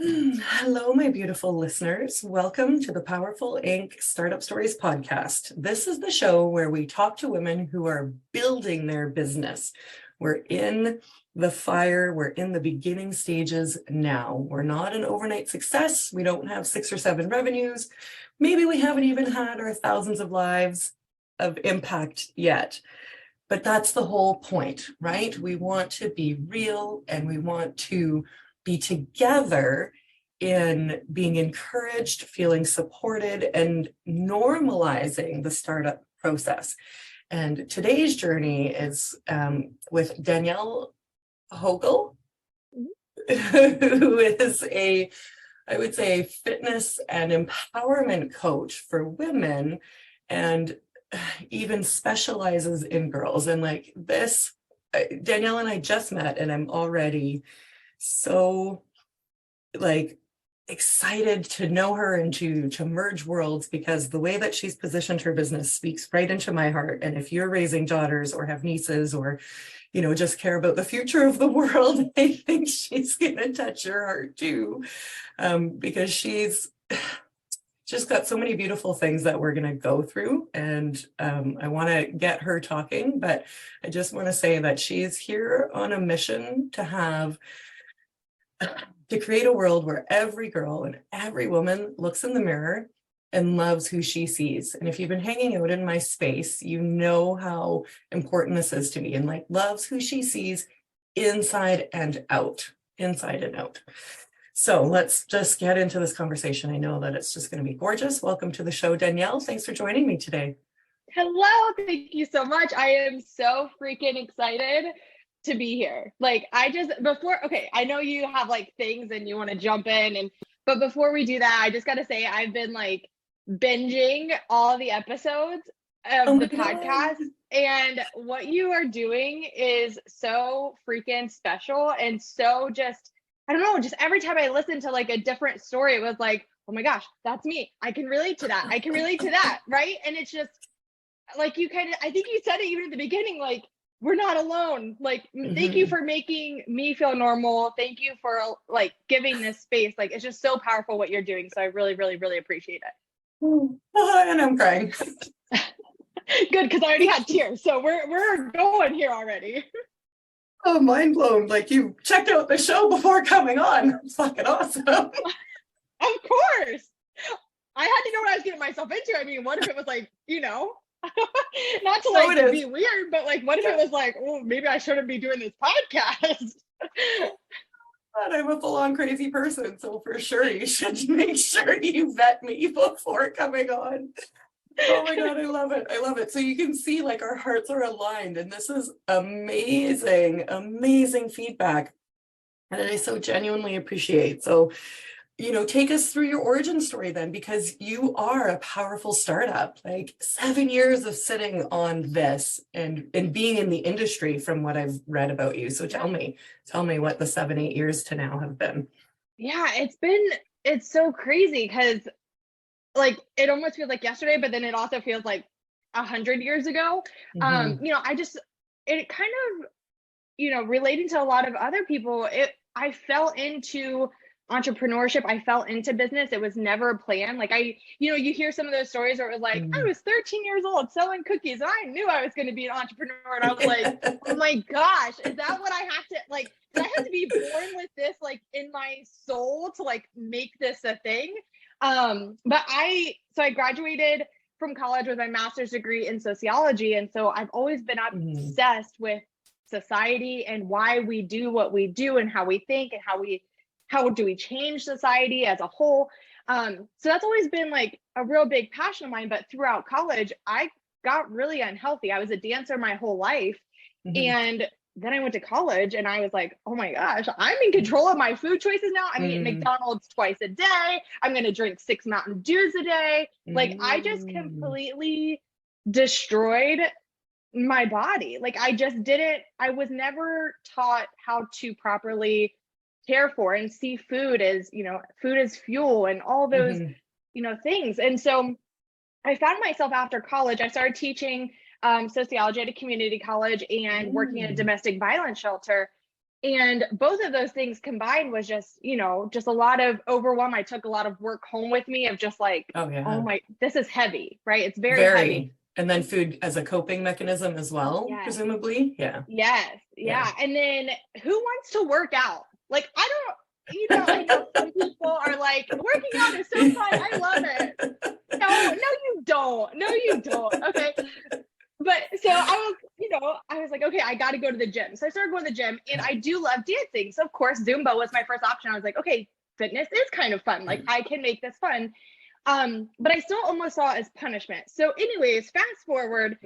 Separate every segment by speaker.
Speaker 1: Hello, my beautiful listeners. Welcome to the Powerful Inc. Startup Stories podcast. This is the show where we talk to women who are building their business. We're in the fire. We're in the beginning stages now. We're not an overnight success. We don't have 6 or 7 revenues. Maybe we haven't even had our thousands of lives of impact yet. But that's the whole point, right? We want to be real and we want to be together in being encouraged, feeling supported, and normalizing the startup process. And today's journey is with Danielle LaRose, who is I would say, fitness and empowerment coach for women, and even specializes in girls. And like this, Danielle and I just met, and I'm already so excited to know her and to merge worlds, because the way that she's positioned her business speaks right into my heart. And if you're raising daughters or have nieces or just care about the future of the world, I think she's gonna touch your heart too, because she's just got so many beautiful things that we're going to go through. And I want to get her talking, but I just want to say that she's here on a mission to create a world where every girl and every woman looks in the mirror and loves who she sees. And if you've been hanging out in my space, you know how important this is to me, and loves who she sees inside and out. So let's just get into this conversation. I know that it's just going to be gorgeous. Welcome to the show, Danielle. Thanks for joining me today.
Speaker 2: Hello, thank you so much. I am so freaking excited to be here. I know you have things and you want to jump in, but before we do that, I just got to say I've been binging all the episodes of the podcast, and what you are doing is so freaking special and so just, I don't know, just every time I listen to a different story, it was oh my gosh, that's me. I can relate to that. I can relate to that. Right. And it's just I think you said it even at the beginning, we're not alone. Thank you for making me feel normal. Thank you for giving this space. It's just so powerful what you're doing. So I really, really, really appreciate it.
Speaker 1: And I'm crying.
Speaker 2: Good, because I already had tears. So we're going here already.
Speaker 1: Oh, mind blown. You checked out the show before coming on. It's fucking awesome.
Speaker 2: Of course. I had to know what I was getting myself into. I mean, what if it was not to be weird, but what if it was oh, maybe I shouldn't be doing this podcast.
Speaker 1: But I'm a full-on crazy person, so for sure you should make sure you vet me before coming on. Oh my God, I love it. So you can see our hearts are aligned, and this is amazing feedback, and I so genuinely appreciate. So take us through your origin story then, because you are a powerful startup. 7 years of sitting on this and being in the industry from what I've read about you. So tell me what the 7-8 years to now have been.
Speaker 2: Yeah, it's so crazy, because it almost feels like yesterday, but then it also feels like 100 years ago.
Speaker 1: Mm-hmm.
Speaker 2: It kind of, relating to a lot of other people, I fell into entrepreneurship. I fell into business. It was never a plan. You hear some of those stories where it was I was 13 years old selling cookies, and I knew I was going to be an entrepreneur. And I was oh my gosh, is that what I have to did I have to be born with this in my soul to make this a thing? But I graduated from college with my master's degree in sociology. And so I've always been obsessed with society and why we do what we do and how we think and how do we change society as a whole. So that's always been a real big passion of mine. But throughout college, I got really unhealthy. I was a dancer my whole life. And then I went to college and I was oh my gosh, I'm in control of my food choices now. I'm eating McDonald's twice a day. I'm going to drink 6 Mountain Dews a day. I just completely destroyed my body. I was never taught how to properly care for and see food as, food as fuel and all those, things. And so I found myself after college, I started teaching sociology at a community college and working in a domestic violence shelter. And both of those things combined was just, just a lot of overwhelm. I took a lot of work home with me of just like,
Speaker 1: Oh,
Speaker 2: oh
Speaker 1: yeah.
Speaker 2: my, this is heavy, right? It's very heavy.
Speaker 1: Very. And then food as a coping mechanism as well,
Speaker 2: Yes.
Speaker 1: presumably. Yeah.
Speaker 2: Yes. Yeah. And then who wants to work out? Like, I don't, I know some people are like, working out is so fun. I love it. No, you don't. No, you don't. Okay. But so I was like, okay, I got to go to the gym. So I started going to the gym, and I do love dancing. So of course, Zumba was my first option. I was like, okay, fitness is kind of fun. Like I can make this fun. But I still almost saw it as punishment. So anyways, fast forward,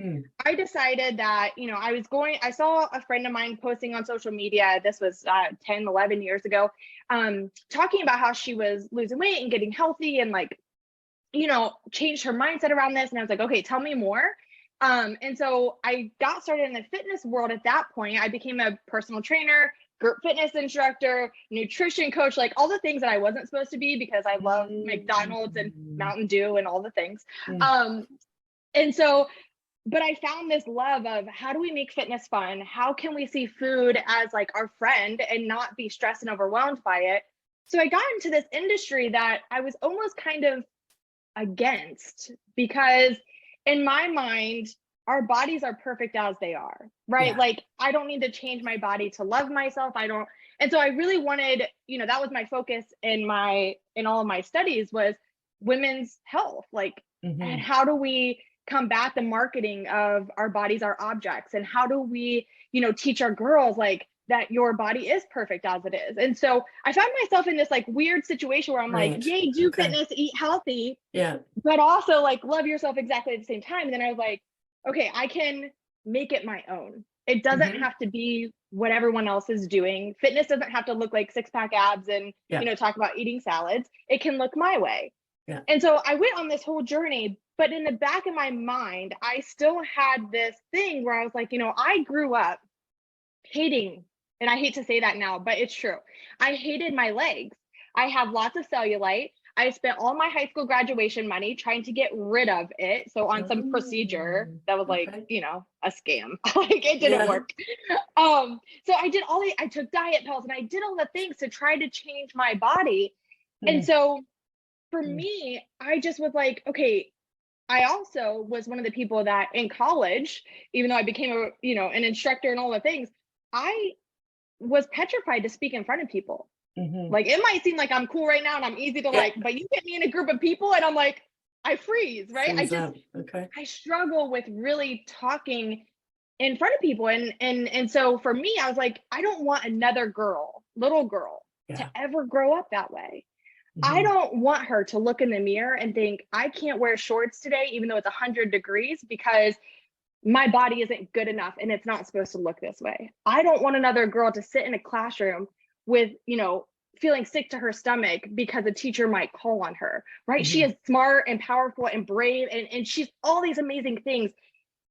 Speaker 2: I decided that, I saw a friend of mine posting on social media. This was 10, 11 years ago, talking about how she was losing weight and getting healthy and like, changed her mindset around this. And I was like, okay, tell me more. And so I got started in the fitness world at that point. I became a personal trainer, group fitness instructor, nutrition coach, like all the things that I wasn't supposed to be because I love McDonald's and Mountain Dew and all the things. And so, but I found this love of how do we make fitness fun? How can we see food as like our friend and not be stressed and overwhelmed by it? So I got into this industry that I was almost kind of against because in my mind, our bodies are perfect as they are, right? Yeah. Like I don't need to change my body to love myself. And so I really wanted, that was my focus in all of my studies was women's health, like, and how do we combat the marketing of our bodies are objects, and how do we, teach our girls like that your body is perfect as it is. And so I found myself in this like weird situation where I'm like, yay, do fitness, eat healthy, but also like love yourself exactly at the same time. And then I was like, okay, I can make it my own. It doesn't have to be what everyone else is doing. Fitness doesn't have to look like 6-pack abs and, talk about eating salads. It can look my way. And so I went on this whole journey, but in the back of my mind, I still had this thing where I was like, I grew up hating, and I hate to say that now, but it's true. I hated my legs. I have lots of cellulite. I spent all my high school graduation money trying to get rid of it. So on some procedure that was like, a scam. Like it didn't work. So I did I took diet pills and I did all the things to try to change my body. And so for me, I just was like, okay, I also was one of the people that in college, even though I became an instructor and all the things, I was petrified to speak in front of people. Like it might seem like I'm cool right now and I'm easy to like, but you get me in a group of people and I'm like, I freeze, right? I struggle with really talking in front of people. And so for me, I was like, I don't want another little girl to ever grow up that way. I don't want her to look in the mirror and think I can't wear shorts today, even though it's 100 degrees, because my body isn't good enough and it's not supposed to look this way. I don't want another girl to sit in a classroom with, feeling sick to her stomach because a teacher might call on her, right? She is smart and powerful and brave and she's all these amazing things.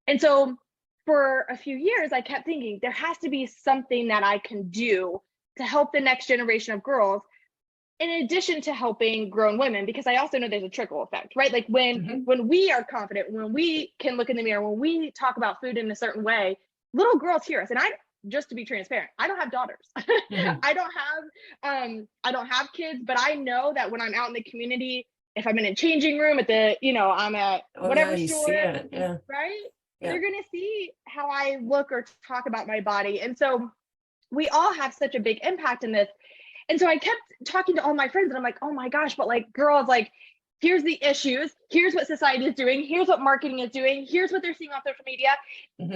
Speaker 2: And so for a few years, I kept thinking there has to be something that I can do to help the next generation of girls, in addition to helping grown women, because I also know there's a trickle effect, right? Like when we are confident, when we can look in the mirror, when we talk about food in a certain way, little girls hear us. And just to be transparent, I don't have daughters. I don't have kids, but I know that when I'm out in the community, if I'm in a changing room at the, I'm at whatever store, right? They're going to see how I look or talk about my body. And so we all have such a big impact in this. And so I kept talking to all my friends and I'm like, oh my gosh, but like girls, like, here's the issues. Here's what society is doing. Here's what marketing is doing. Here's what they're seeing on social media.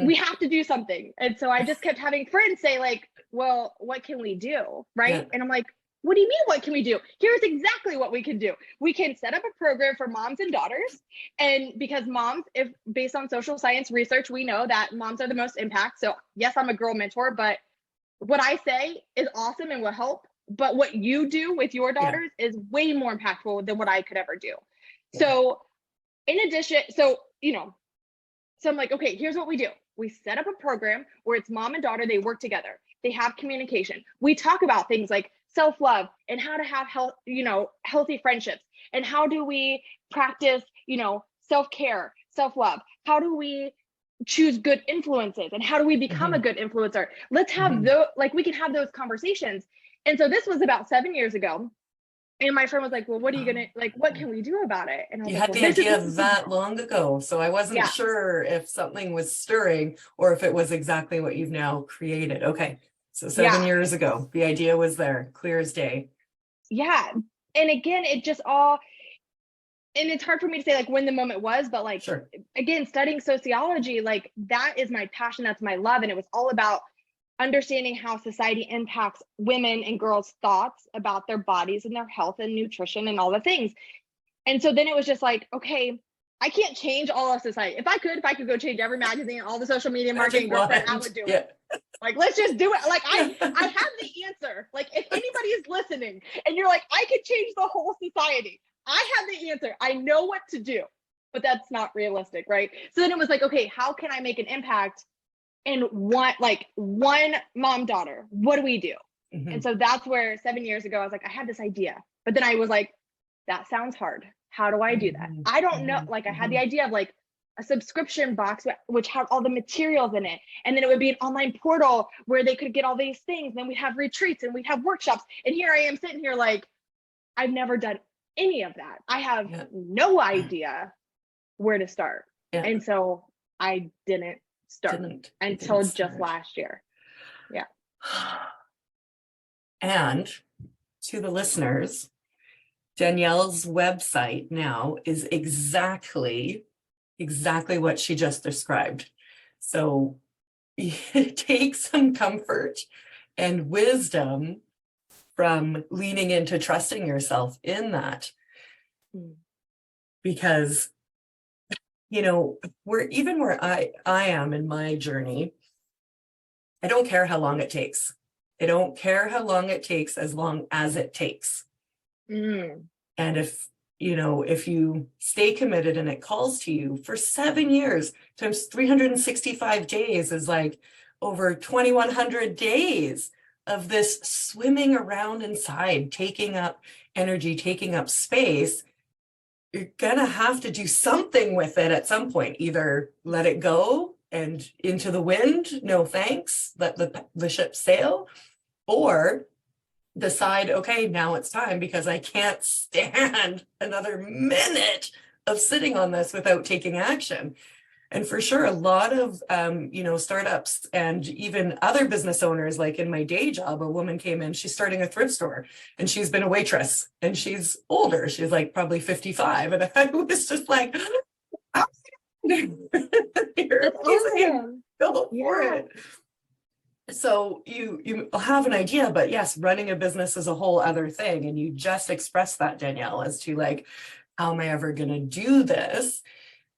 Speaker 2: We have to do something. And so I just kept having friends say like, well, what can we do? Right. And I'm like, what do you mean? What can we do? Here's exactly what we can do. We can set up a program for moms and daughters. And because moms, if based on social science research, we know that moms are the most impact. So yes, I'm a girl mentor, but what I say is awesome and will help. But what you do with your daughters is way more impactful than what I could ever do. So in addition, so I'm like, okay, here's what we do. We set up a program where it's mom and daughter, they work together. They have communication. We talk about things like self-love and how to have healthy friendships. And how do we practice, self-care, self-love? How do we choose good influences and how do we become a good influencer? Let's have those, like we can have those conversations. And so this was about 7 years ago. And my friend was like, well, what are you gonna, like, what can we do about it? And I was
Speaker 1: You
Speaker 2: like,
Speaker 1: had
Speaker 2: well,
Speaker 1: the idea that long ago. So I wasn't
Speaker 2: yeah,
Speaker 1: sure if something was stirring or if it was exactly what you've now created. Okay. So 7 years ago, the idea was there, clear as day.
Speaker 2: yeah. And again, it just all, and it's hard for me to say like when the moment was, but like,
Speaker 1: Sure.
Speaker 2: again, studying sociology, like that is my passion, that's my love. And it was all about understanding how society impacts women and girls' thoughts about their bodies and their health and nutrition and all the things. And so then it was just like, okay, I can't change all of society. If I could go change every magazine, all the social media marketing girlfriend, I would do it. Like, let's just do it. Like, I have the answer. Like, if anybody is listening and you're like, I could change the whole society, I have the answer. I know what to do, but that's not realistic, right? So then it was like, okay, how can I make an impact in one mom daughter? What do we do? And so that's where 7 years ago, I was like, I had this idea, but then I was like, that sounds hard. How do I do that? I don't know. Like I had the idea of like a subscription box, which had all the materials in it. And then it would be an online portal where they could get all these things. And then we'd have retreats and we'd have workshops. And here I am sitting here like, I've never done any of that. I have no idea where to start. And so I didn't start until just last year. Yeah.
Speaker 1: And to the listeners, Danielle's website now is exactly what she just described. So take some comfort and wisdom from leaning into trusting yourself in that. Because, you know, where I am in my journey, I don't care how long it takes. I don't care how long it takes as long as it takes. And if you stay committed and it calls to you for 7 years times 365 days is like over 2,100 days of this swimming around inside, taking up energy, taking up space, you're gonna have to do something with it at some point. Either let it go and into the wind, no thanks, let the ship sail, or decide, okay, now it's time because I can't stand another minute of sitting on this without taking action. And for sure, a lot of, startups and even other business owners, like in my day job, a woman came in, she's starting a thrift store and she's been a waitress and she's older. She's like probably 55. And I was just like, you're amazing. Go for it. So you have an idea, but yes, running a business is a whole other thing. And you just expressed that, Danielle, as to like, how am I ever going to do this?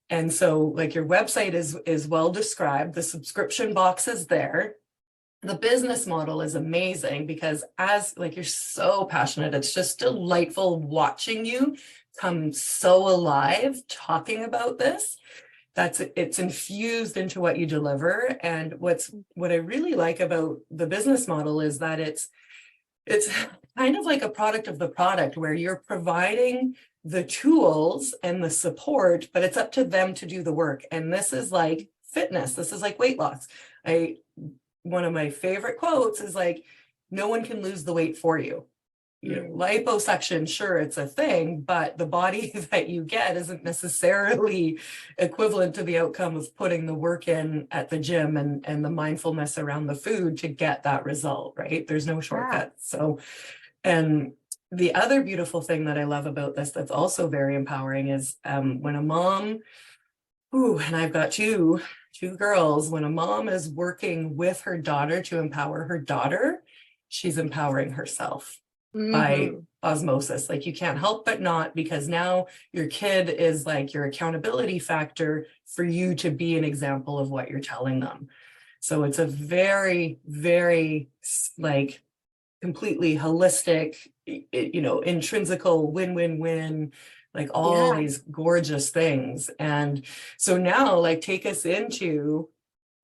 Speaker 1: And so like your website is well described. The subscription box is there. The business model is amazing because as like you're so passionate, it's just delightful watching you come so alive talking about this. It's infused into what you deliver. And what I really like about the business model is that it's kind of like a product of the product where you're providing the tools and the support, but it's up to them to do the work. And this is like fitness. This is like weight loss. One of my favorite quotes is like, no one can lose the weight for you. Liposuction, sure, it's a thing, but the body that you get isn't necessarily equivalent to the outcome of putting the work in at the gym and the mindfulness around the food to get that result, right? There's no shortcuts. So, and the other beautiful thing that I love about this that's also very empowering is when a mom, and I've got two girls, when a mom is working with her daughter to empower her daughter, she's empowering herself. By osmosis. Like you can't help but not, because now your kid is like your accountability factor for you to be an example of what you're telling them. So it's a very, very like completely holistic, intrinsical win-win-win, like all these gorgeous things. And so now like take us into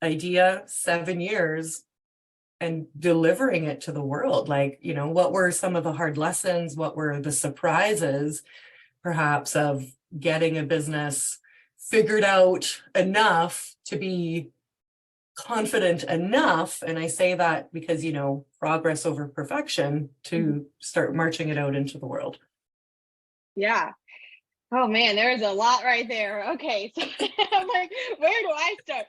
Speaker 1: idea 7 years and delivering it to the world. Like, what were some of the hard lessons? What were the surprises, perhaps, of getting a business figured out enough to be confident enough. And I say that because, progress over perfection, to start marching it out into the world.
Speaker 2: Yeah. Oh man, there's a lot right there. Okay. So I'm like, where do I start?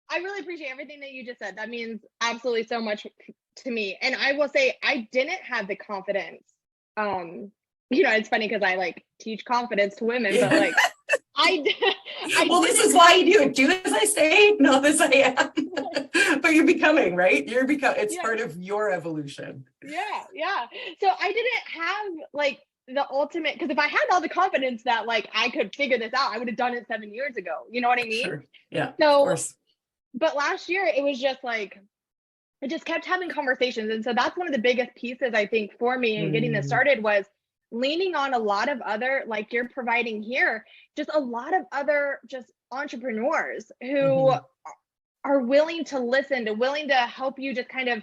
Speaker 2: I really appreciate everything that you just said. That means absolutely so much to me. And I will say I didn't have the confidence. It's funny because I teach confidence to women, but
Speaker 1: well, this is why you do as I say, not as I am. But you're becoming, right? It's part of your evolution.
Speaker 2: Yeah. So I didn't have the ultimate, because if I had all the confidence that I could figure this out, I would have done it 7 years ago. You know what I mean?
Speaker 1: Sure. Yeah.
Speaker 2: So,
Speaker 1: of course.
Speaker 2: But last year it was just I just kept having conversations. And so that's one of the biggest pieces I think for me in getting this started was leaning on a lot of other, like you're providing here, just a lot of other just entrepreneurs who are willing to listen, willing to help you just kind of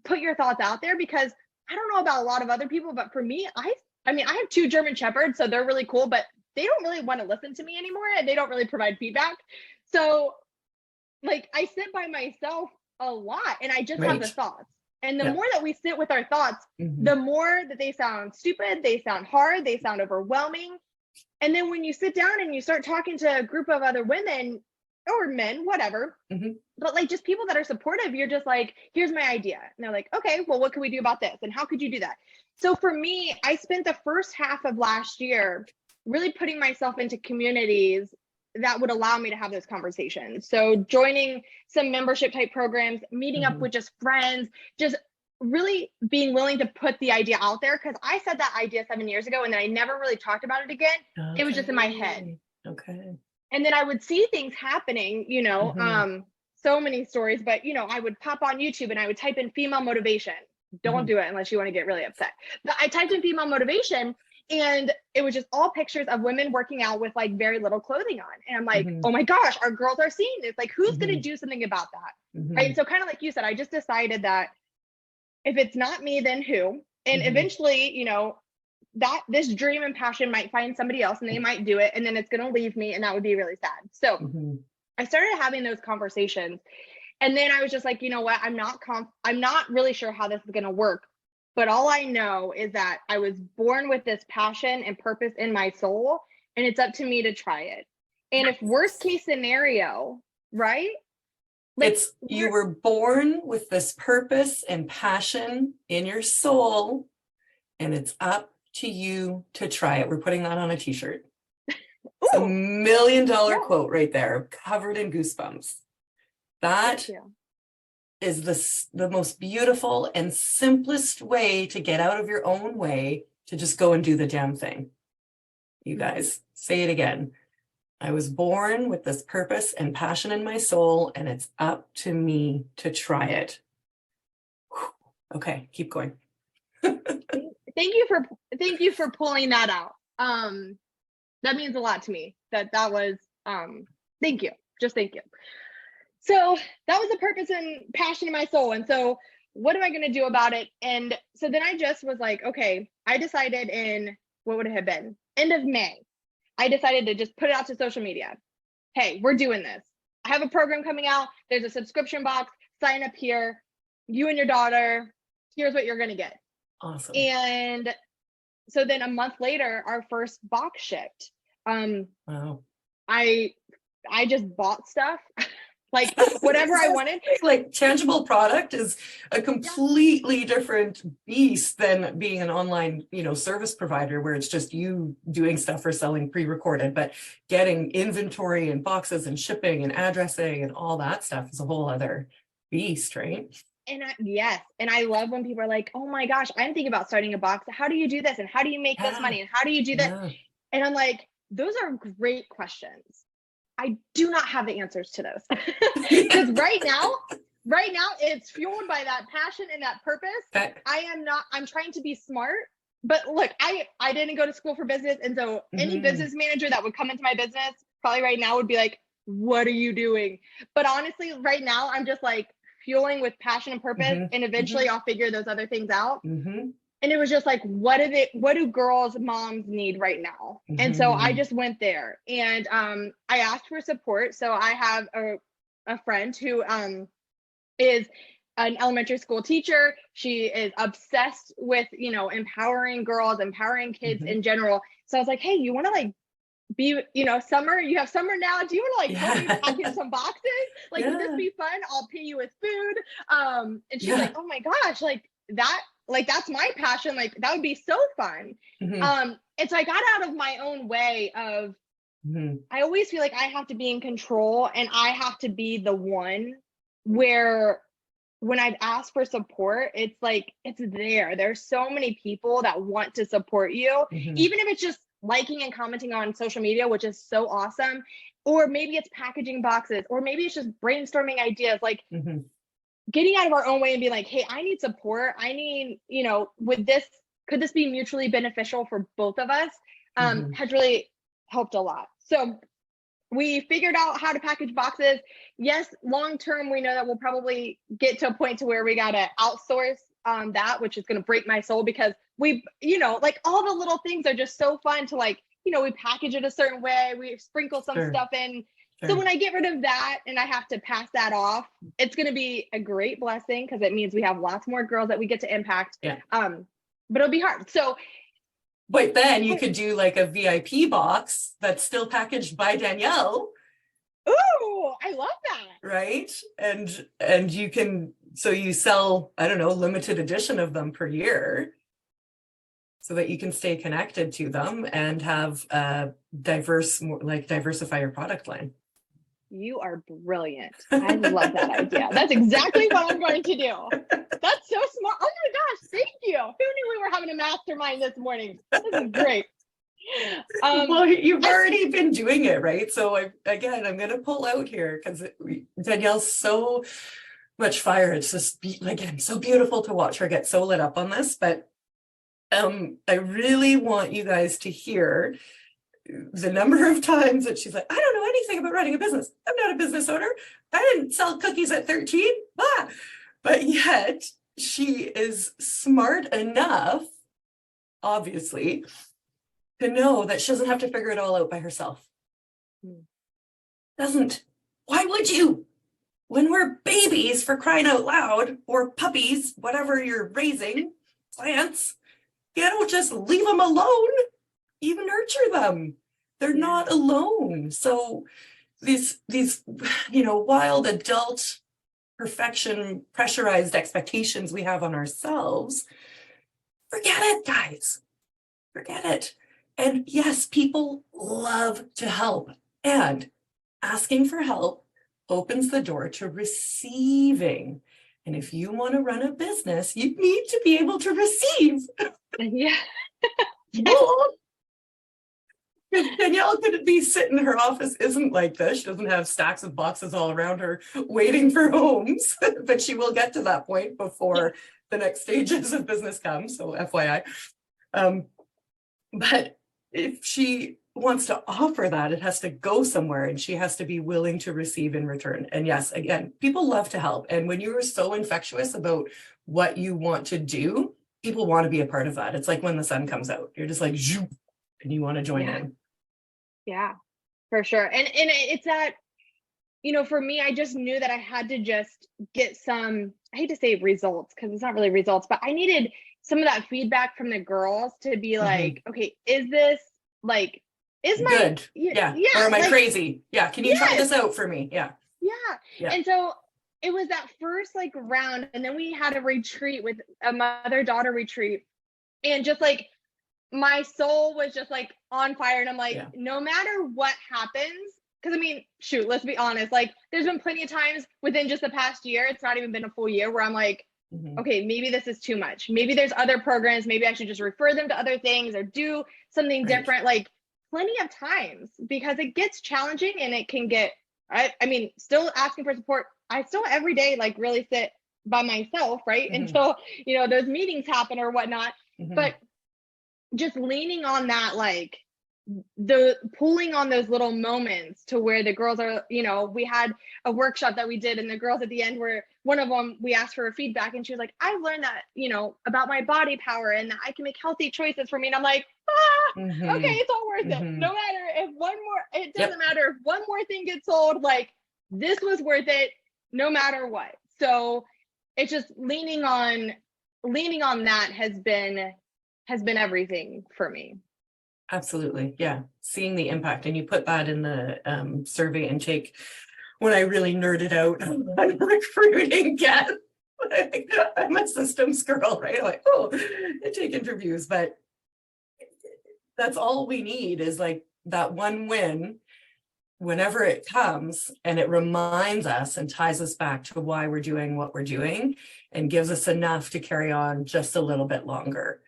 Speaker 2: put your thoughts out there. Because I don't know about a lot of other people, but for me, I have 2 German Shepherds, so they're really cool, but they don't really want to listen to me anymore and they don't really provide feedback. So I sit by myself a lot and I just have the thoughts. And the more that we sit with our thoughts, the more that they sound stupid, they sound hard, they sound overwhelming. And then when you sit down and you start talking to a group of other women or men, whatever, but just people that are supportive, you're just here's my idea. And they're like, okay, well, what can we do about this? And how could you do that? So for me, I spent the first half of last year really putting myself into communities that would allow me to have those conversations. So joining some membership type programs, meeting up with just friends, just really being willing to put the idea out there. Because I said that idea 7 years ago and then I never really talked about it again. Okay. It was just in my head.
Speaker 1: Okay.
Speaker 2: And then I would see things happening, so many stories, but I would pop on YouTube and I would type in female motivation. Don't do it unless you want to get really upset. But I typed in female motivation and it was just all pictures of women working out with very little clothing on. And I'm like, oh my gosh, our girls are seeing this. Who's going to do something about that? Right. And so kind of like you said, I just decided that if it's not me, then who? And eventually, that this dream and passion might find somebody else and they might do it. And then it's going to leave me. And that would be really sad. So I started having those conversations. And then I was just like, you know what? I'm not really sure how this is going to work. But all I know is that I was born with this passion and purpose in my soul, and it's up to me to try it. And if worst case scenario, right?
Speaker 1: You were born with this purpose and passion in your soul, and it's up to you to try it. We're putting that on a t-shirt. It's $1 million quote right there, covered in goosebumps. That is the most beautiful and simplest way to get out of your own way, to just go and do the damn thing. You guys, say it again. I was born with this purpose and passion in my soul, and it's up to me to try it. Okay, keep going.
Speaker 2: Thank you for pulling that out. That means a lot to me. That was thank you. Just thank you. So that was the purpose and passion in my soul. And so what am I going to do about it? And so then I just was like, okay, I decided in, what would it have been? End of May. I decided to just put it out to social media. Hey, we're doing this. I have a program coming out. There's a subscription box. Sign up here. You and your daughter. Here's what you're going to get.
Speaker 1: Awesome.
Speaker 2: And so then a month later, our first box shipped.
Speaker 1: Wow.
Speaker 2: I just bought stuff. Whatever I wanted.
Speaker 1: Tangible product is a completely different beast than being an online, service provider where it's just you doing stuff for selling pre-recorded, but getting inventory and boxes and shipping and addressing and all that stuff is a whole other beast, right?
Speaker 2: And I love when people are like, oh my gosh, I'm thinking about starting a box. How do you do this? And how do you make this money? And how do you do that? Yeah. And I'm like, those are great questions. I do not have the answers to those. Because right now it's fueled by that passion and that purpose. Okay. I'm trying to be smart, but look, I didn't go to school for business. And so any business manager that would come into my business probably right now would be like, what are you doing? But honestly, right now I'm just fueling with passion and purpose, and eventually I'll figure those other things out. and it was just like, what do girls moms need right now? And so I just went there, and I asked for support. So I have a friend who is an elementary school teacher. She is obsessed with, empowering girls, empowering kids in general. So I was like, hey, you want to like be, summer, you have summer now, do you want to like help me package some boxes? Like, would this be fun? I'll pay you with food. And she's like, oh my gosh, that's my passion. Like, that would be so fun. And so I got out of my own way of, I always feel like I have to be in control, and I have to be the one where when I've asked for support, it's like, it's there. There's so many people that want to support you, even if it's just liking and commenting on social media, which is so awesome. Or maybe it's packaging boxes, or maybe it's just brainstorming ideas, like getting out of our own way and being like, hey, I need support. I need, could this be mutually beneficial for both of us? Has really helped a lot. So we figured out how to package boxes. Yes, long term, we know that we'll probably get to a point to where we got to outsource that, which is going to break my soul, because we, like, all the little things are just so fun to, like, we package it a certain way, we sprinkle some stuff in. So when I get rid of that and I have to pass that off, it's going to be a great blessing, because it means we have lots more girls that we get to impact. But it'll be hard. So
Speaker 1: but then you could do like a VIP box that's still packaged by Danielle.
Speaker 2: Ooh, I love that.
Speaker 1: Right? And you can, so you sell, I don't know, limited edition of them per year, so that you can stay connected to them and have diversify your product line.
Speaker 2: You are brilliant. I love that idea. That's exactly what I'm going to do. That's so smart. Oh my gosh, thank you. Who knew we were having a mastermind this morning? This is great.
Speaker 1: Well, you've already been doing it, right? So I'm going to pull out here, because Danielle's so much fire. It's just, again, so beautiful to watch her get so lit up on this. But I really want you guys to hear the number of times that she's like, I don't know anything about running a business. I'm not a business owner. I didn't sell cookies at 13. But yet she is smart enough, obviously, to know that she doesn't have to figure it all out by herself. Doesn't. Why would you? When we're babies, for crying out loud, or puppies, whatever you're raising, plants, you don't just leave them alone. You nurture them. They're not alone. So these wild adult perfection, pressurized expectations we have on ourselves, forget it, guys. Forget it. And yes, people love to help, and asking for help opens the door to receiving. And if you want to run a business, you need to be able to receive.
Speaker 2: Yeah.
Speaker 1: Danielle couldn't be sitting, her office isn't like this. She doesn't have stacks of boxes all around her waiting for homes, but she will get to that point before the next stages of business come. So FYI. But if she wants to offer that, it has to go somewhere, and she has to be willing to receive in return. And yes, again, people love to help. And when you're so infectious about what you want to do, people want to be a part of that. It's like when the sun comes out, you're just like, zoop, and you want to join in.
Speaker 2: Yeah, for sure. And it's that, for me, I just knew that I had to just get some, I hate to say results, because it's not really results, but I needed some of that feedback from the girls to be like, okay, is this like, is my
Speaker 1: good? Yeah. Or am I crazy? Yeah. Can you try this out for me? Yeah.
Speaker 2: And so it was that first like round, and then we had a retreat with a mother-daughter retreat, and just like my soul was just like on fire. And I'm like, no matter what happens, because I mean, shoot, let's be honest, like there's been plenty of times within just the past year, it's not even been a full year, where I'm like, okay, maybe this is too much. Maybe there's other programs. Maybe I should just refer them to other things or do something different. Like plenty of times, because it gets challenging, and it can get, I mean, still asking for support. I still every day, like really sit by myself, right? Until, those meetings happen or whatnot. But just leaning on that, like the pulling on those little moments to where the girls are, we had a workshop that we did, and the girls at the end were, one of them, we asked for feedback, and she was like, I've learned that, about my body power, and that I can make healthy choices for me. And I'm like, okay, it's all worth it. No matter if it doesn't matter if one more thing gets sold, like, this was worth it no matter what. So it's just leaning on that has been everything for me.
Speaker 1: Absolutely. Yeah. Seeing the impact. And you put that in the survey intake when I really nerded out on recruiting again. I'm a systems girl, right? Like, I take interviews, but that's all we need is like that one win whenever it comes, and it reminds us and ties us back to why we're doing what we're doing and gives us enough to carry on just a little bit longer.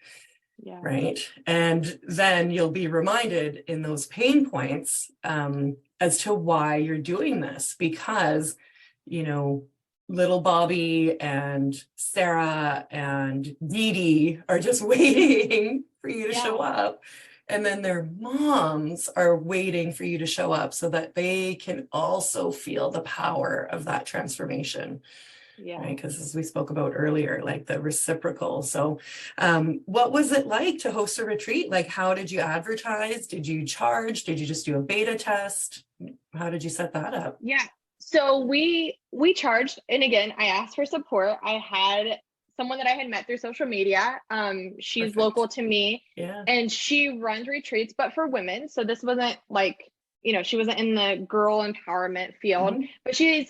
Speaker 2: Yeah.
Speaker 1: Right. And then you'll be reminded in those pain points as to why you're doing this, because, little Bobby and Sarah and Dee Dee are just waiting for you to show up. And then their moms are waiting for you to show up so that they can also feel the power of that transformation. Yeah. Right. Because as we spoke about earlier, like the reciprocal. So what was it like to host a retreat? Like, how did you advertise? Did you charge? Did you just do a beta test? How did you set that up?
Speaker 2: Yeah. So we charged. And again, I asked for support. I had someone that I had met through social media. She's Perfect. Local to me.
Speaker 1: Yeah.
Speaker 2: And she runs retreats, but for women. So this wasn't like, she wasn't in the girl empowerment field, but she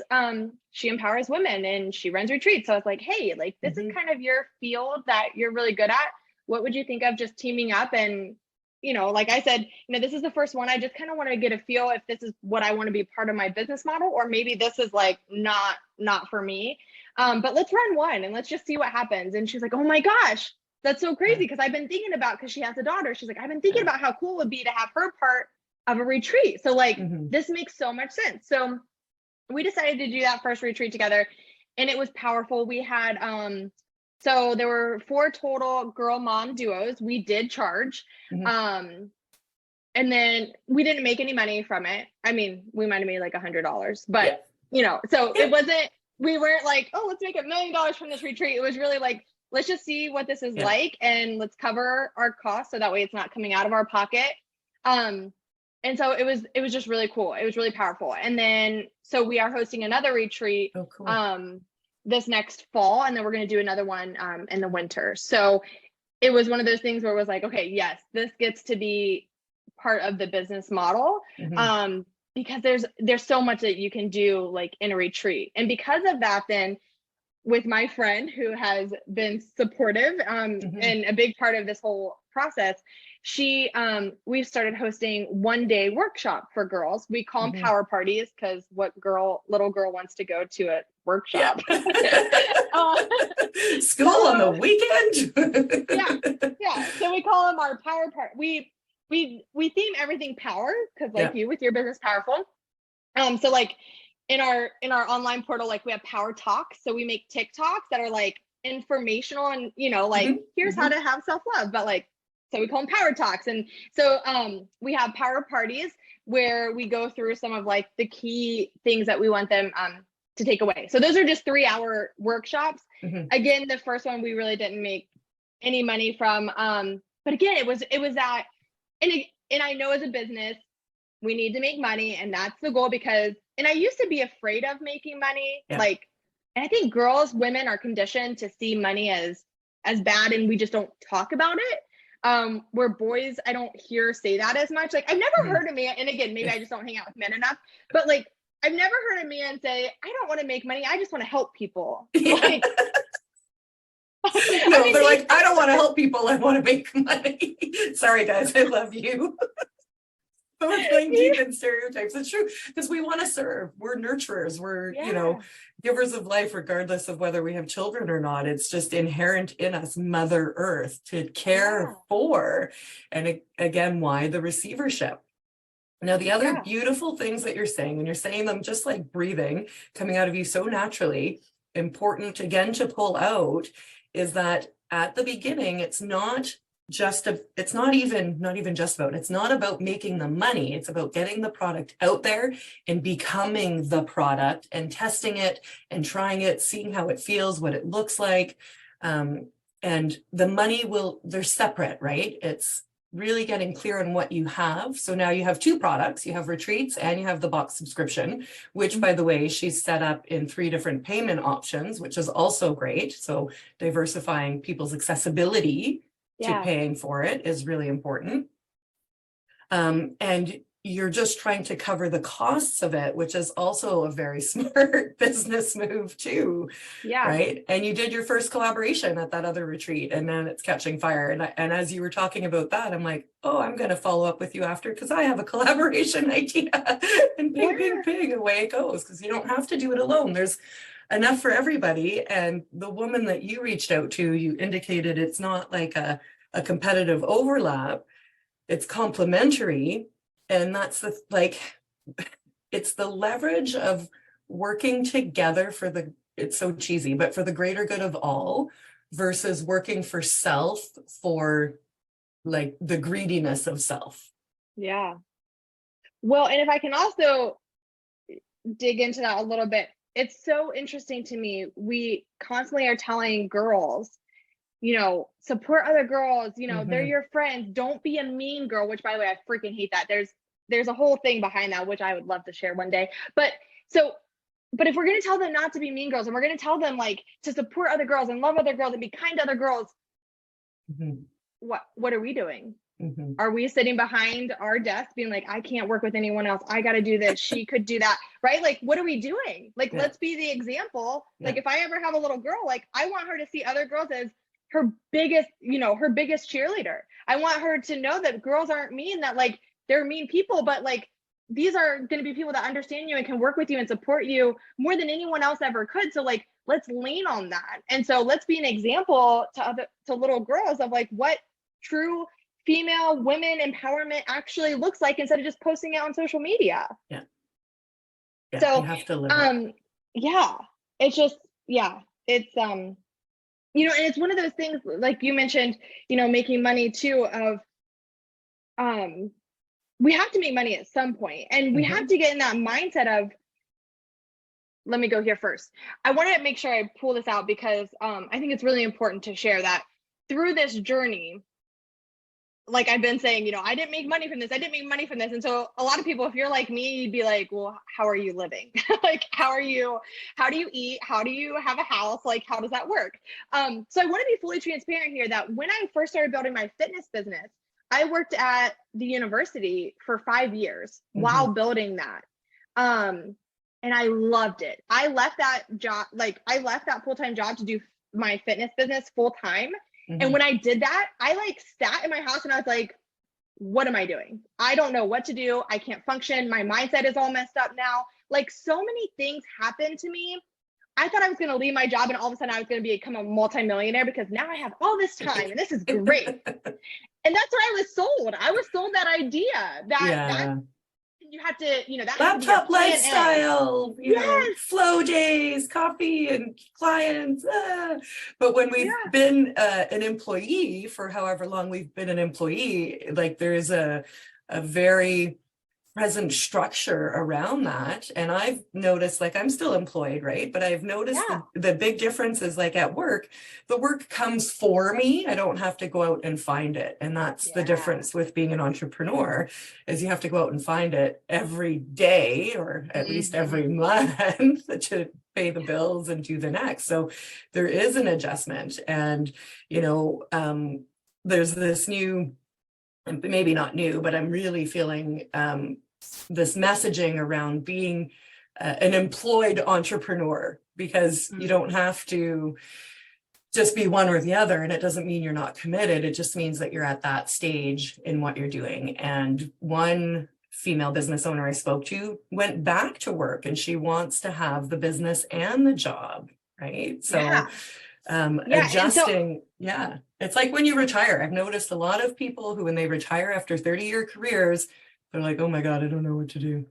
Speaker 2: empowers women and she runs retreats. So I was like, hey, like, this is kind of your field that you're really good at. What would you think of just teaming up? And, like I said, this is the first one. I just kind of want to get a feel if this is what I want to be part of my business model, or maybe this is like not for me. But let's run one and let's just see what happens. And she's like, oh my gosh, that's so crazy. Because I've been thinking about, because she has a daughter. She's like, I've been thinking about how cool it would be to have her part of a retreat. So like, this makes so much sense. So we decided to do that first retreat together, and it was powerful. We had, so there were 4 total girl mom duos. We did charge. And then we didn't make any money from it. I mean, we might've made like $100, but so it wasn't, we weren't like, oh, let's make $1 million from this retreat. It was really like, let's just see what this is like, and let's cover our costs. So that way it's not coming out of our pocket. And so it was just really cool. It was really powerful. And then, so we are hosting another retreat, this next fall, and then we're going to do another one, in the winter. So it was one of those things where it was like, okay, yes, this gets to be part of the business model. Because there's so much that you can do like in a retreat. And because of that, then with my friend who has been supportive, and a big part of this whole process, we've started hosting 1-day workshop for girls. We call them power parties, because what little girl wants to go to a workshop?
Speaker 1: School on the weekend.
Speaker 2: yeah. So we call them our power part. We theme everything power, because like you with your business powerful. So like in our online portal, like we have power talks. So we make TikToks that are like informational and like here's how to have self-love, but like, so we call them power talks. And so we have power parties where we go through some of like the key things that we want them to take away. So those are just 3-hour workshops. Again, the first one we really didn't make any money from, but again, it was that, and I know as a business we need to make money, and that's the goal. Because, and I used to be afraid of making money, like, and I think women are conditioned to see money as bad, and we just don't talk about it. Where boys, I don't hear say that as much. Like, I've never heard a man, and again, maybe I just don't hang out with men enough, but like, I've never heard a man say, I don't want to make money, I just want to help people. Like,
Speaker 1: no, they're like, I don't want to help people, I want to make money. Sorry guys, I love you. But we're going deep in stereotypes. It's true, because we want to serve. We're nurturers. We're givers of life, regardless of whether we have children or not. It's just inherent in us, Mother Earth, to care for. And again, why the receivership? Now, the other beautiful things that you're saying, and you're saying them just like breathing, coming out of you so naturally, important again to pull out, is that at the beginning, it's not it's not even just about, it's not about making the money. It's about getting the product out there and becoming the product and testing it and trying it, seeing how it feels, what it looks like. And the money they're separate, right? It's really getting clear on what you have. So now you have two products, you have retreats and you have the box subscription, which by the way, she's set up in 3 different payment options, which is also great. So diversifying people's accessibility to paying for it is really important. And you're just trying to cover the costs of it, which is also a very smart business move too.
Speaker 2: Yeah.
Speaker 1: Right. And you did your first collaboration at that other retreat, and then it's catching fire. And as you were talking about that, I'm like, oh, I'm going to follow up with you after, because I have a collaboration idea. And ping, away it goes, because you don't have to do it alone. There's enough for everybody. And the woman that you reached out to, you indicated it's not like a competitive overlap, it's complementary. And that's it's the leverage of working together it's so cheesy, but for the greater good of all, versus working for self, for like the greediness of self.
Speaker 2: Yeah. Well, and if I can also dig into that a little bit, it's so interesting to me. We constantly are telling girls, support other girls, they're your friends. Don't be a mean girl, which by the way, I freaking hate that. There's a whole thing behind that, which I would love to share one day. But if we're going to tell them not to be mean girls, and we're going to tell them like to support other girls and love other girls and be kind to other girls, what are we doing? Are we sitting behind our desk being like, I can't work with anyone else, I got to do this, she could do that, right? Like, what are we doing? Like, let's be the example. Like, if I ever have a little girl, like, I want her to see other girls as her biggest cheerleader. I want her to know that girls aren't mean, that like they're mean people, but like these are going to be people that understand you and can work with you and support you more than anyone else ever could. So like, let's lean on that. And so let's be an example to little girls of like what true female women empowerment actually looks like, instead of just posting it on social media.
Speaker 1: Yeah.
Speaker 2: So
Speaker 1: you have to live
Speaker 2: it's just, it's and it's one of those things, like you mentioned, making money too, of we have to make money at some point, and we have to get in that mindset of, let me go here first. I want to make sure I pull this out, because I think it's really important to share that through this journey, like I've been saying, I didn't make money from this. And so a lot of people, if you're like me, you'd be like, well, how are you living? Like, how do you eat? How do you have a house? Like, how does that work? So I want to be fully transparent here that when I first started building my fitness business, I worked at the university for 5 years while building that. And I loved it. I left that job, I left that full-time job to do my fitness business full-time. And when I did that, I like sat in my house and I was like, what am I doing? I don't know what to do. I can't function. My mindset is all messed up now. Like, so many things happened to me. I thought I was going to leave my job and all of a sudden I was going to become a multimillionaire, because now I have all this time and this is great. And that's what I was sold. I was sold that idea that you have to, that
Speaker 1: laptop lifestyle, flow days, coffee and clients. But when we've been an employee for however long we've been an employee, like there is a very present structure around that. And I've noticed, like, I'm still employed, right? But I've noticed the big difference is, like, at work, the work comes for me. I don't have to go out and find it. And that's the difference with being an entrepreneur, is you have to go out and find it every day, or at least every month, to pay the bills and do the next. So there is an adjustment. And, there's this new, maybe not new, but I'm really feeling this messaging around being an employed entrepreneur, because you don't have to just be one or the other. And it doesn't mean you're not committed. It just means that you're at that stage in what you're doing. And one female business owner I spoke to went back to work, and she wants to have the business and the job, right? So adjusting. It's like when you retire. I've noticed a lot of people who, when they retire after 30-year careers, they're like, oh my God, I don't know what to do.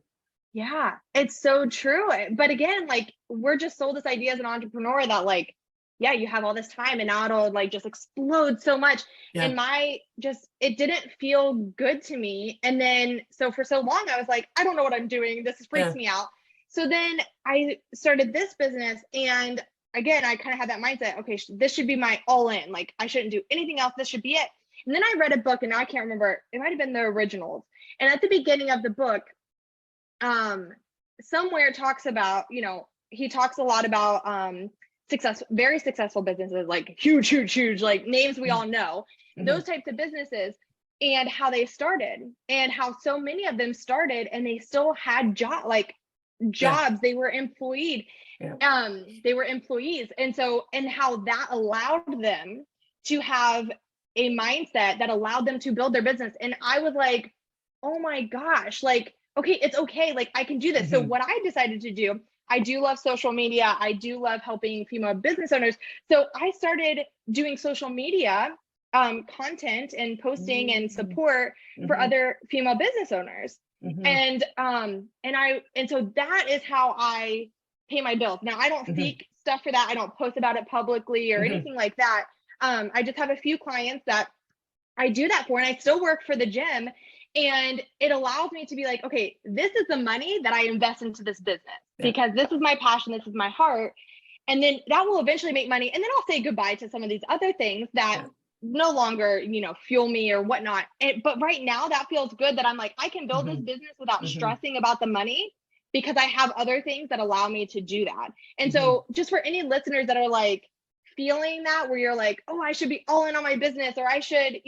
Speaker 2: Yeah, it's so true. But again, like, we're just sold this idea as an entrepreneur that like you have all this time and now it'll like just explode so much.
Speaker 1: Yeah.
Speaker 2: And it didn't feel good to me. And then, so for so long, I was like, I don't know what I'm doing. This freaks me out. So then I started this business, and again, I kind of had that mindset. Okay, this should be my all in. Like, I shouldn't do anything else. This should be it. And then I read a book, and now I can't remember. It might've been the originals. And at the beginning of the book, somewhere talks about, he talks a lot about, very successful businesses, like huge, like names we all know, those types of businesses, and how they started, and how so many of them started and they still had jobs. They were employed. They were employees. And how that allowed them to have a mindset that allowed them to build their business. And I was like, oh my gosh, like, okay, it's okay. Like, I can do this. So what I decided to do, I do love social media. I do love helping female business owners. So I started doing social media content and posting and support for other female business owners. And so that is how I pay my bills. Now, I don't seek stuff for that. I don't post about it publicly or anything like that. I just have a few clients that I do that for, and I still work for the gym. And it allows me to be like, okay, this is the money that I invest into this business because this is my passion, this is my heart. And then that will eventually make money. And then I'll say goodbye to some of these other things that no longer, fuel me or whatnot. But right now that feels good that I'm like, I can build this business without stressing about the money because I have other things that allow me to do that. And so just for any listeners that are like, feeling that where you're like, oh, I should be all in on my business, or I shouldn't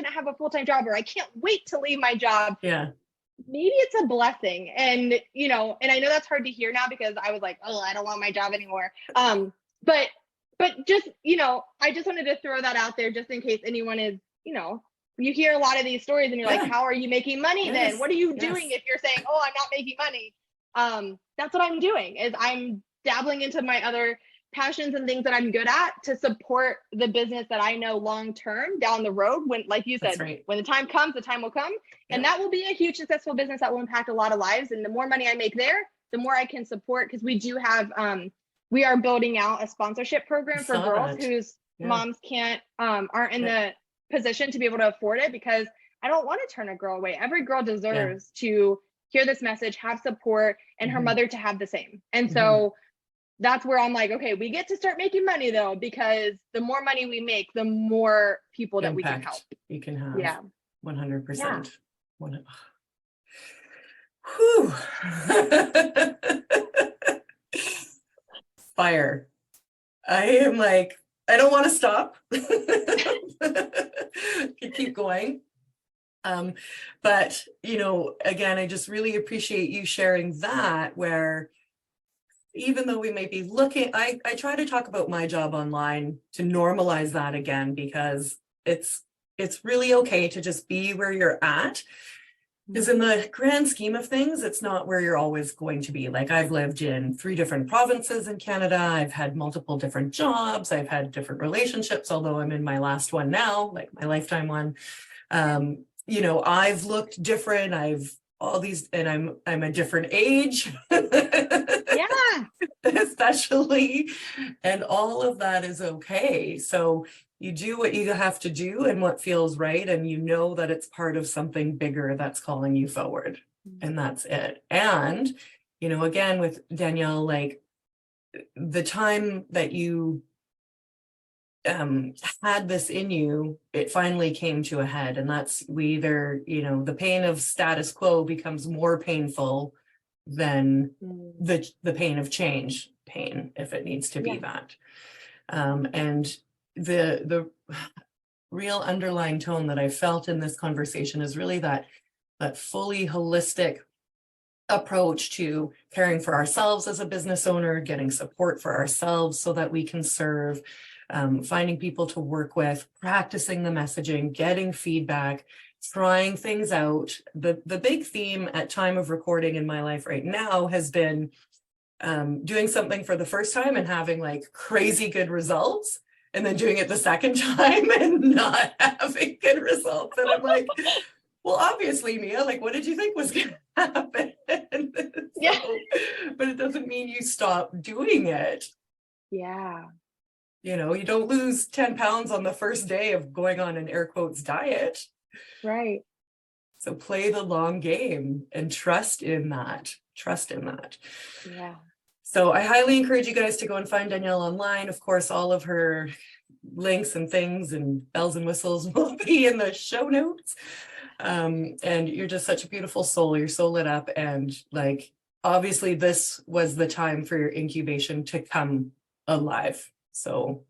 Speaker 2: have a full-time job, or I can't wait to leave my job.
Speaker 1: Yeah.
Speaker 2: Maybe it's a blessing. And, and I know that's hard to hear now because I was like, oh, I don't want my job anymore. But just, I just wanted to throw that out there just in case anyone is, you hear a lot of these stories and you're like, how are you making money then? What are you doing if you're saying, oh, I'm not making money? That's what I'm doing, is I'm dabbling into my other passions and things that I'm good at to support the business that I know long-term down the road, when, like you said, when the time comes, the time will come. And that will be a huge successful business that will impact a lot of lives. And the more money I make there, the more I can support, because we do have, we are building out a sponsorship program for girls whose moms aren't in the position to be able to afford it, because I don't want to turn a girl away. Every girl deserves to hear this message, have support, and her mother to have the same. And so that's where I'm like, okay, we get to start making money though, because the more money we make, the more people that we can help.
Speaker 1: You can have. Yeah. 100%.
Speaker 2: Yeah.
Speaker 1: Fire. I am like, I don't want to stop. Keep going. But, again, I just really appreciate you sharing that, where even though we may be looking, I try to talk about my job online to normalize that again, because it's really okay to just be where you're at. Because in the grand scheme of things, it's not where you're always going to be. Like, I've lived in 3 different provinces in Canada. I've had multiple different jobs. I've had different relationships, although I'm in my last one now, like my lifetime one. I've looked different. I've all these, and I'm a different age. Especially, and all of that is okay. So you do what you have to do and what feels right, and that it's part of something bigger that's calling you forward, and that's it. And again, with Danielle, like, the time that you had this in you, it finally came to a head, and that's the pain of status quo becomes more painful than the pain of change, if it needs to be that. And the real underlying tone that I felt in this conversation is really that fully holistic approach to caring for ourselves as a business owner, getting support for ourselves so that we can serve, finding people to work with, practicing the messaging, getting feedback, trying things out. The big theme at time of recording in my life right now has been doing something for the first time and having like crazy good results, and then doing it the second time and not having good results. And I'm like, well, obviously, Mia, like, what did you think was going to happen? But it doesn't mean you stop doing it.
Speaker 2: Yeah.
Speaker 1: You know, you don't lose 10 pounds on the first day of going on an air quotes diet.
Speaker 2: Right.
Speaker 1: So play the long game and trust in that. Trust in that.
Speaker 2: Yeah.
Speaker 1: So I highly encourage you guys to go and find Danielle online. Of course, all of her links and things and bells and whistles will be in the show notes. And you're just such a beautiful soul. You're so lit up. And like, obviously this was the time for your incubation to come alive. So,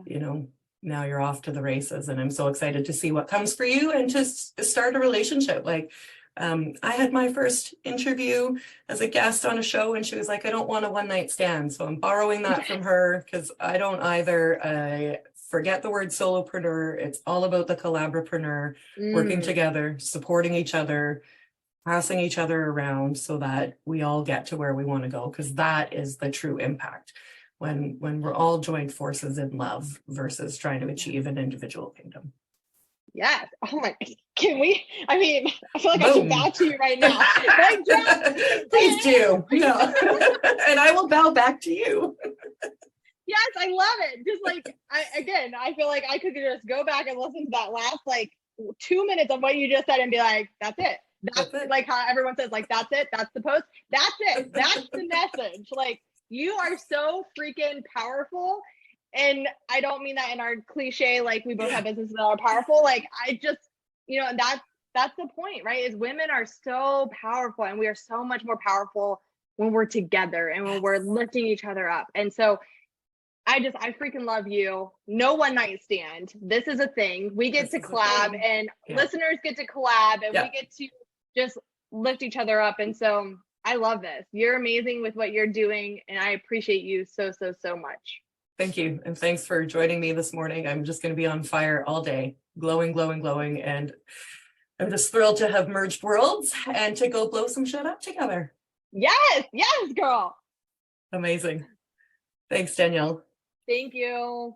Speaker 1: you know, now you're off to the races, and I'm so excited to see what comes for you and to start a relationship. Like, I had my first interview as a guest on a show, and she was like, I don't want a one night stand. So I'm borrowing that from her, because I don't either. I forget the word solopreneur. It's all about the collaborapreneur, working together, supporting each other, passing each other around so that we all get to where we want to go, because that is the true impact. When we're all joined forces in love versus trying to achieve an individual kingdom.
Speaker 2: Yes. Oh my, can we? I mean, I feel like
Speaker 1: Boom.
Speaker 2: I should bow to you right now. Like, yes,
Speaker 1: please do. Yeah. And I will bow back to you.
Speaker 2: Yes, I love it. Just like, I feel like I could just go back and listen to that last like 2 minutes of what you just said and be like, that's it. That's it. Like how everyone says, like, that's it. That's the post. That's it. That's the message. Like, you are so freaking powerful. And I don't mean that in our cliche, like we both have businesses that are powerful. Like, I just, you know, that's the point, right? Is women are so powerful, and we are so much more powerful when we're together and when we're lifting each other up. And so I freaking love you. No one night stand. This is a thing. We get to collab, and listeners get to collab, and we get to just lift each other up. And so I love this. You're amazing with what you're doing, and I appreciate you so, so, so much.
Speaker 1: Thank you. And thanks for joining me this morning. I'm just going to be on fire all day, glowing, glowing, glowing. And I'm just thrilled to have merged worlds and to go blow some shit up together.
Speaker 2: Yes. Yes, girl.
Speaker 1: Amazing. Thanks, Danielle.
Speaker 2: Thank you.